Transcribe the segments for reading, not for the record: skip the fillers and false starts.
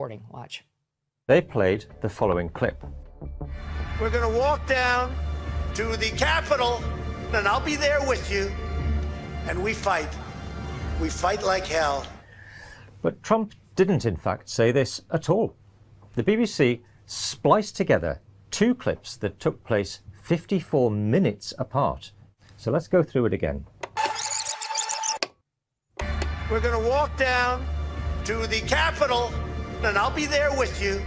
Watch. They played the following clip. We're going to walk down to the Capitol, and I'll be there with you, and we fight. We fight like hell. But Trump didn't, in fact, say this at all. The BBC spliced together two clips that took place 54 minutes apart. So let's go through it again. We're going to walk down to the Capitol, and I'll be there with you.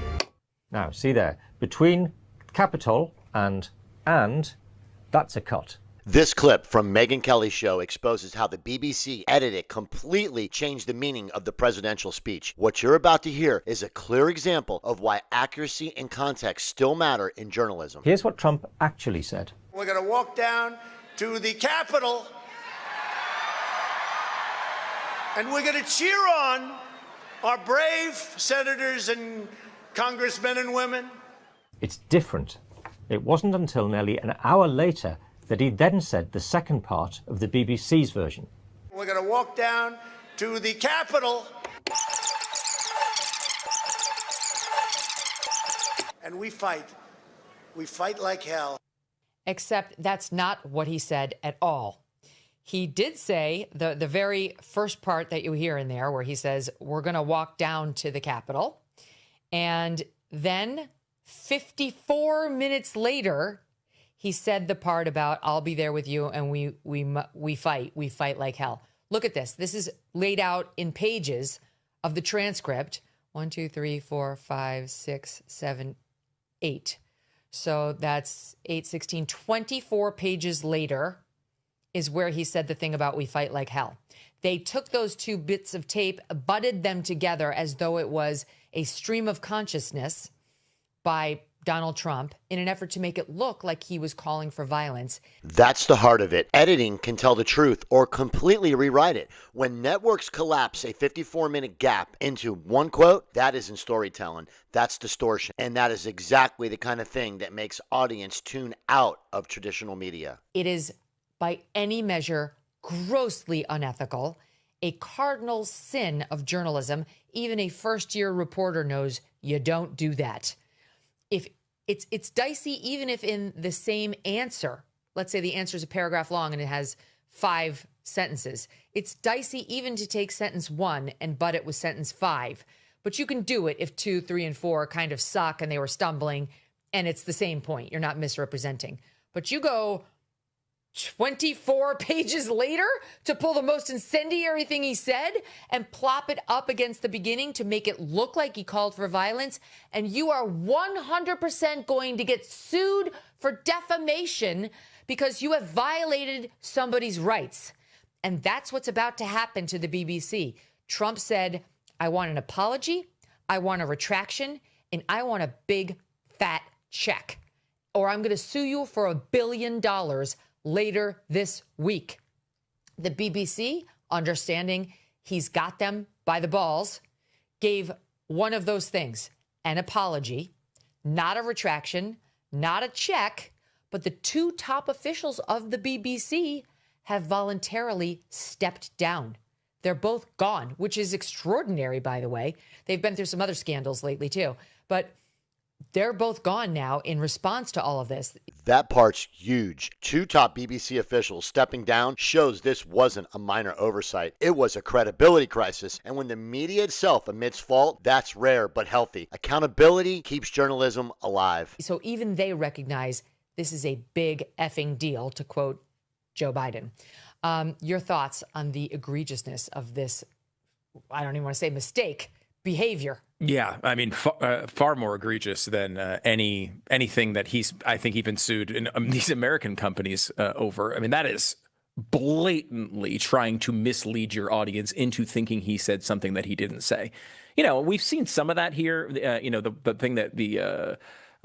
Now, see there, between Capitol and, that's a cut. This clip from Megyn Kelly Show exposes how the BBC edited completely changed the meaning of the presidential speech. What you're about to hear is a clear example of why accuracy and context still matter in journalism. Here's what Trump actually said. We're going to walk down to the Capitol, and we're going to cheer on our brave senators and congressmen and women. It's different. It wasn't until nearly an hour later that he then said the second part of the BBC's version. We're going to walk down to the Capitol, and we fight. We fight like hell. Except that's not what he said at all. He did say the very first part that you hear in there where he says, we're going to walk down to the Capitol. And then 54 minutes later, he said the part about I'll be there with you and we fight like hell. Look at this. This is laid out in pages of the transcript. 1, 2, 3, 4, 5, 6, 7, 8. So that's 8, 16, 24 pages later is where he said the thing about we fight like hell. They took those two bits of tape, butted them together as though it was a stream of consciousness by Donald Trump in an effort to make it look like he was calling for violence. That's the heart of it. Editing can tell the truth or completely rewrite it. When networks collapse a 54-minute gap into one quote, that isn't storytelling. That's distortion. And that is exactly the kind of thing that makes audience tune out of traditional media. It is, by any measure, grossly unethical, a cardinal sin of journalism. Even a first-year reporter knows you don't do that. If it's dicey, even if in the same answer, let's say the answer is a paragraph long and it has 5 sentences, it's dicey even to take sentence 1 and butt it with sentence 5. But you can do it if 2, 3, and 4 kind of suck and they were stumbling and it's the same point. You're not misrepresenting. But you go 24 pages later to pull the most incendiary thing he said and plop it up against the beginning to make it look like he called for violence. And you are 100% going to get sued for defamation because you have violated somebody's rights. And that's what's about to happen to the BBC. Trump said, I want an apology, I want a retraction, and I want a big fat check. Or I'm going to sue you for $1 billion later this week. The BBC, understanding he's got them by the balls, gave one of those things, an apology, not a retraction, not a check, but the 2 top officials of the BBC have voluntarily stepped down. They're both gone, which is extraordinary, by the way. They've been through some other scandals lately, too. But they're both gone now in response to all of this. That part's huge. 2 top BBC officials stepping down shows this wasn't a minor oversight. It was a credibility crisis. And when the media itself admits fault, that's rare but healthy. Accountability keeps journalism alive. So even they recognize this is a big effing deal, to quote Joe Biden. Your thoughts on the egregiousness of this, I don't even want to say mistake, behavior? Yeah, I mean, far more egregious than anything that he's, I think, even sued in these American companies over. I mean, that is blatantly trying to mislead your audience into thinking he said something that he didn't say. You know, we've seen some of that here. You know, the thing that the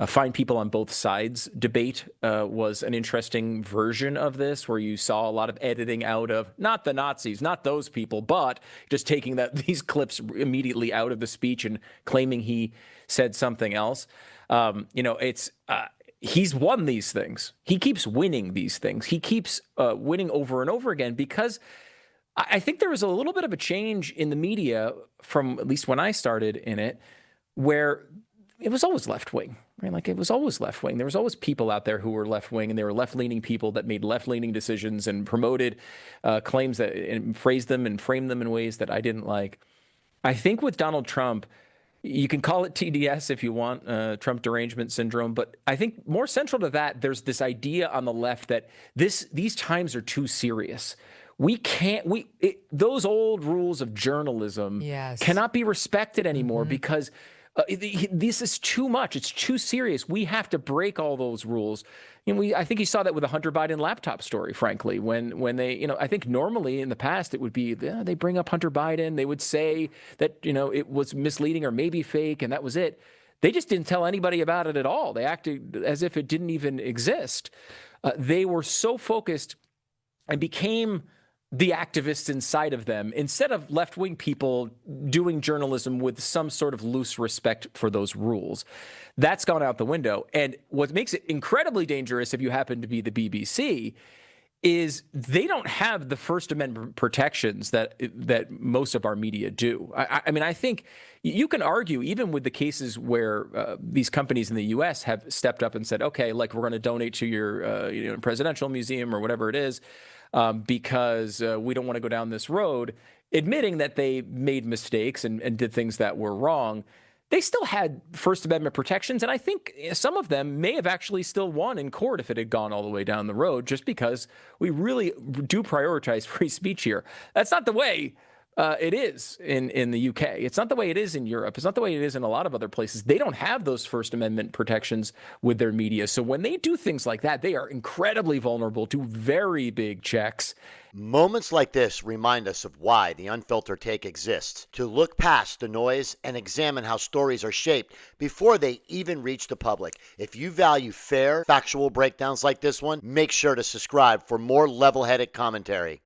find people on both sides debate was an interesting version of this, where you saw a lot of editing out of not the Nazis, not those people, but just taking these clips immediately out of the speech and claiming he said something else. You know, it's he's won these things. He keeps winning these things. He keeps winning over and over again because I think there was a little bit of a change in the media from at least when I started in it, where it was always left wing, right? Like it was always left wing. There was always people out there who were left wing, and they were left leaning people that made left leaning decisions and promoted claims that and phrased them and framed them in ways that I didn't like. I think with Donald Trump, you can call it TDS if you want, Trump derangement syndrome, but I think more central to that, there's this idea on the left that these times are too serious. Those old rules of journalism cannot be respected anymore because this is too much. It's too serious. We have to break all those rules. I think you saw that with the Hunter Biden laptop story, frankly, when they, I think normally in the past it would be, they bring up Hunter Biden. They would say that, it was misleading or maybe fake, and that was it. They just didn't tell anybody about it at all. They acted as if it didn't even exist. They were so focused and became the activists inside of them, instead of left-wing people doing journalism with some sort of loose respect for those rules. That's gone out the window. And what makes it incredibly dangerous if you happen to be the BBC is they don't have the First Amendment protections that most of our media do. I think you can argue, even with the cases where these companies in the U.S. have stepped up and said, okay, like we're going to donate to your presidential museum or whatever it is, because we don't want to go down this road, admitting that they made mistakes and did things that were wrong. They still had First Amendment protections, and I think some of them may have actually still won in court if it had gone all the way down the road, just because we really do prioritize free speech here. That's not the way it is in the UK. It's not the way it is in Europe. It's not the way it is in a lot of other places. They don't have those First Amendment protections with their media. So when they do things like that, they are incredibly vulnerable to very big checks. Moments like this remind us of why the Unfiltered Take exists, to look past the noise and examine how stories are shaped before they even reach the public. If you value fair, factual breakdowns like this one, make sure to subscribe for more level-headed commentary.